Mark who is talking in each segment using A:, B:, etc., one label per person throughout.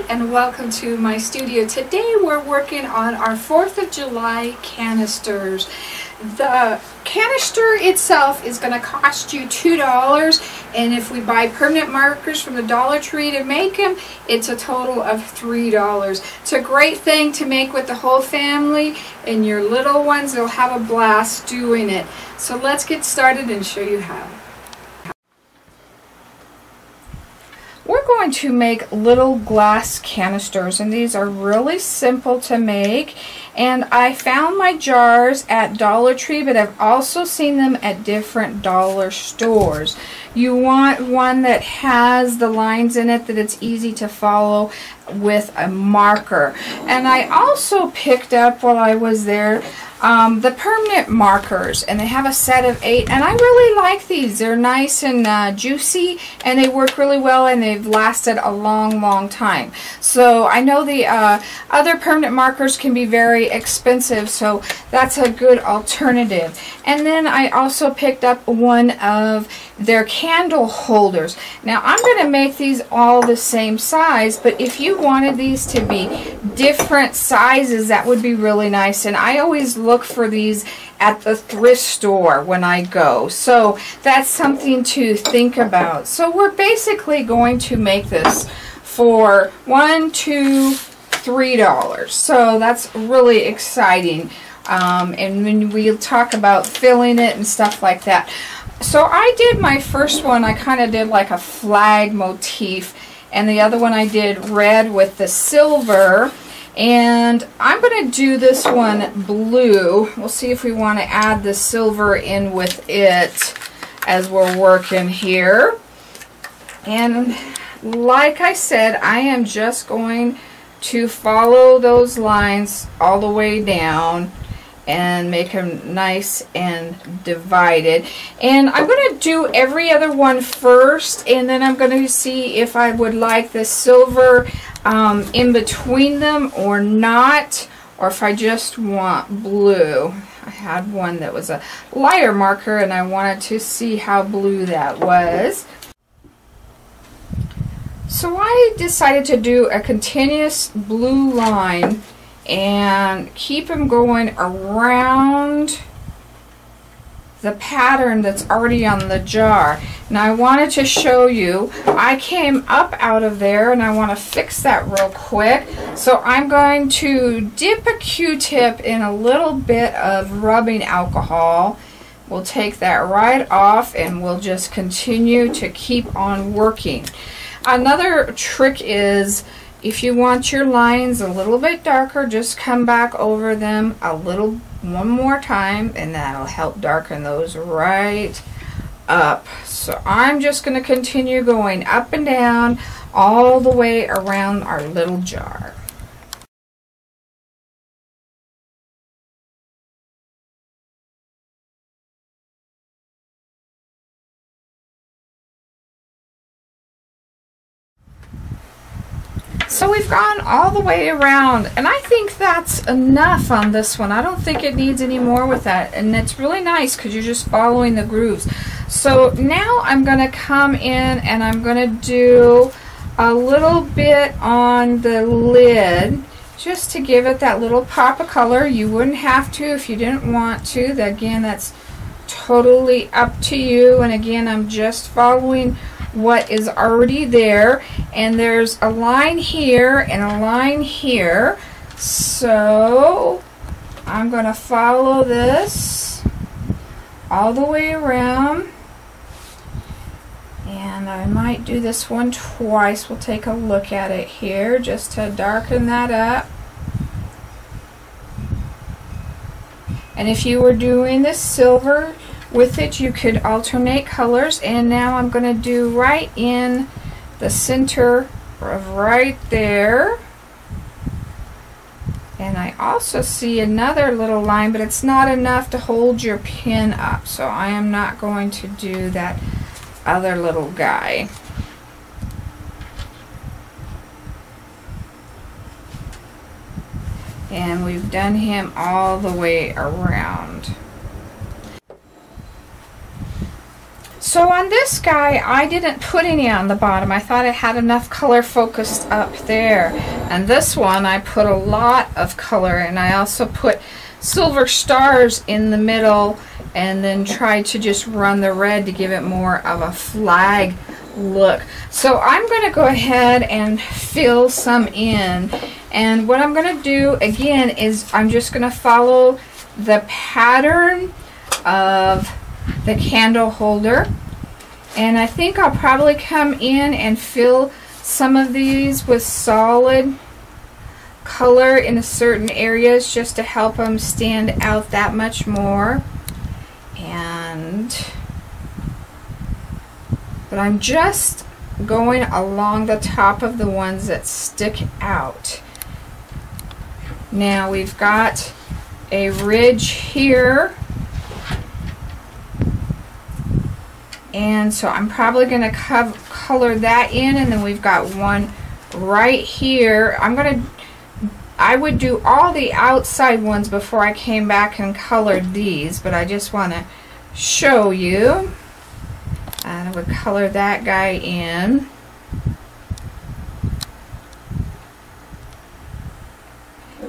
A: and welcome to my studio. Today we're working on our 4th of July canisters. The canister itself is going to cost you $2, and if we buy permanent markers from the Dollar Tree to make them, it's a total of $3. It's a great thing to make with the whole family, and your little ones will have a blast doing it. So let's get started and show you how. We're going to make little glass canisters, and these are really simple to make. And I found my jars at Dollar Tree, but I've also seen them at different dollar stores. You want one that has the lines in it that it's easy to follow with a marker. And I also picked up while I was there the permanent markers, and they have a set of 8, and I really like these. They're nice and juicy, and they work really well, and they've lasted a long time. So I know the other permanent markers can be very expensive, so that's a good alternative. And then I also picked up one of their candle holders. Now I'm going to make these all the same size, but if you wanted these to be different sizes, that would be really nice. And I always look for these at the thrift store when I go, so that's something to think about. So we're basically going to make this for $1, $2, $3. So that's really exciting, and when we'll talk about filling it and stuff like that. So I did my first one, I kind of did like a flag motif, and the other one I did red with the silver. And I'm going to do this one blue. We'll see if we want to add the silver in with it as we're working here. And like I said, I am just going to follow those lines all the way down and make them nice and divided. And I'm going to do every other one first, and then I'm going to see if I would like the silver in between them or not, or if I just want blue. I had one that was a lighter marker, and I wanted to see how blue that was. So I decided to do a continuous blue line and keep them going around the pattern that's already on the jar. Now I wanted to show you, I came up out of there, and I want to fix that real quick. So I'm going to dip a Q-tip in a little bit of rubbing alcohol. We'll take that right off, and we'll just continue to keep on working. Another trick is, if you want your lines a little bit darker, just come back over them one more time, and that'll help darken those right up. So I'm just going to continue going up and down all the way around our little jar. So we've gone all the way around, and I think that's enough on this one. I don't think it needs any more with that, and it's really nice because you're just following the grooves. So now I'm going to come in, and I'm going to do a little bit on the lid just to give it that little pop of color. You wouldn't have to if you didn't want to. Again, that's totally up to you, and again, I'm just following what is already there, and there's a line here and a line here, so I'm going to follow this all the way around, and I might do this one twice. We'll take a look at it here just to darken that up. And if you were doing this silver with it, you could alternate colors. And now I'm going to do right in the center of right there. And I also see another little line, but it's not enough to hold your pin up, so I am not going to do that other little guy. And we've done him all the way around. So on this guy, I didn't put any on the bottom. I thought it had enough color focused up there. And this one, I put a lot of color, and I also put silver stars in the middle, and then tried to just run the red to give it more of a flag look. So I'm going to go ahead and fill some in. And what I'm going to do again is I'm just going to follow the pattern of the candle holder, and I think I'll probably come in and fill some of these with solid color in certain areas just to help them stand out that much more. But I'm just going along the top of the ones that stick out. Now we've got a ridge here, and so I'm probably going to color that in, and then we've got one right here. I would do all the outside ones before I came back and colored these, but I just want to show you. And I would color that guy in.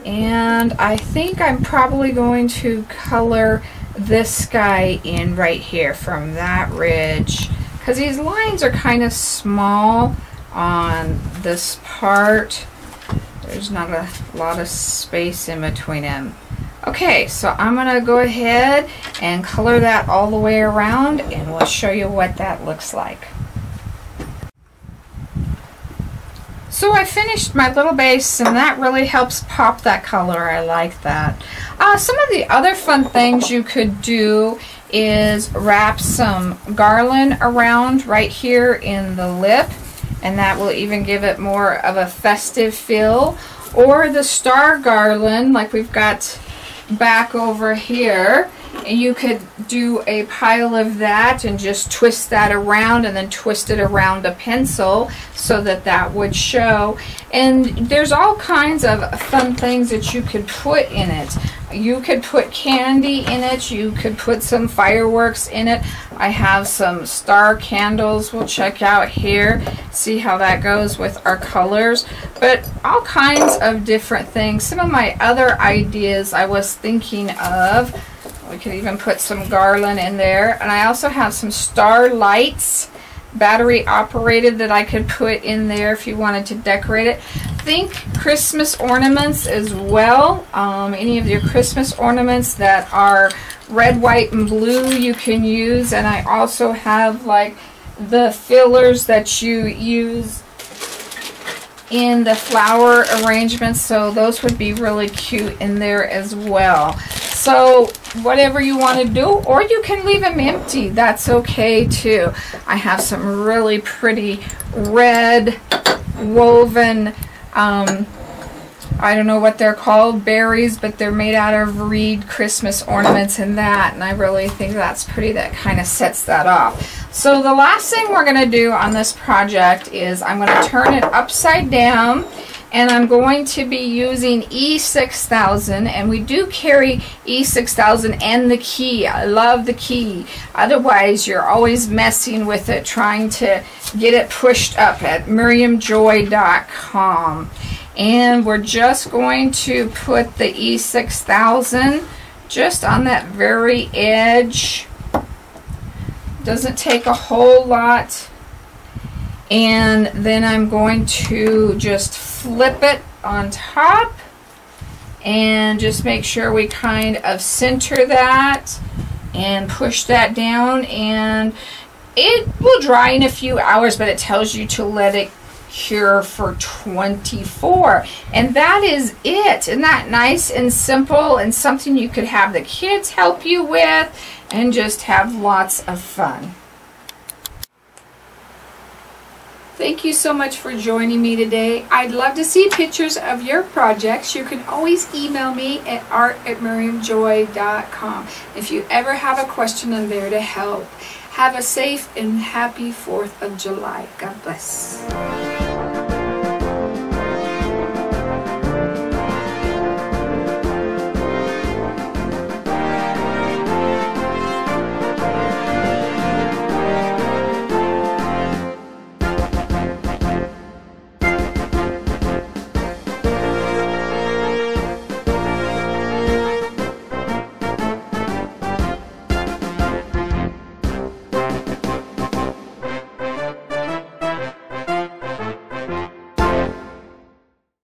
A: And I think I'm probably going to color this guy in right here from that ridge, because these lines are kind of small on this part. There's not a lot of space in between them. Okay, so I'm going to go ahead and color that all the way around, and we'll show you what that looks like. So I finished my little base, and that really helps pop that color. I like that. Some of the other fun things you could do is wrap some garland around right here in the lip, and that will even give it more of a festive feel. Or the star garland like we've got back over here, and you could do a pile of that and just twist that around and then twist it around a pencil so that that would show. And there's all kinds of fun things that you could put in it. You could put candy in it, you could put some fireworks in it. I have some star candles we'll check out here, see how that goes with our colors, but all kinds of different things. Some of my other ideas I was thinking of, we could even put some garland in there, and I also have some star lights, battery operated, that I could put in there if you wanted to decorate it. Think Christmas ornaments as well. Any of your Christmas ornaments that are red, white, and blue you can use. And I also have like the fillers that you use in the flower arrangements, so those would be really cute in there as well. So whatever you want to do, or you can leave them empty, that's okay too. I have some really pretty red woven, I don't know what they're called, berries, but they're made out of reed Christmas ornaments and that, and I really think that's pretty. That kind of sets that off. So the last thing we're going to do on this project is I'm going to turn it upside down, and I'm going to be using E6000, and we do carry E6000 and the key. I love the key. Otherwise, you're always messing with it, trying to get it pushed up at miriamjoy.com. And we're just going to put the E6000 just on that very edge. Doesn't take a whole lot. And then I'm going to just flip it on top and just make sure we kind of center that and push that down, and it will dry in a few hours, but it tells you to let it cure for 24, and that is it. Isn't that nice and simple, and something you could have the kids help you with and just have lots of fun. Thank you so much for joining me today. I'd love to see pictures of your projects. You can always email me at art@miriamjoy.com. If you ever have a question, I'm there to help. Have a safe and happy 4th of July. God bless.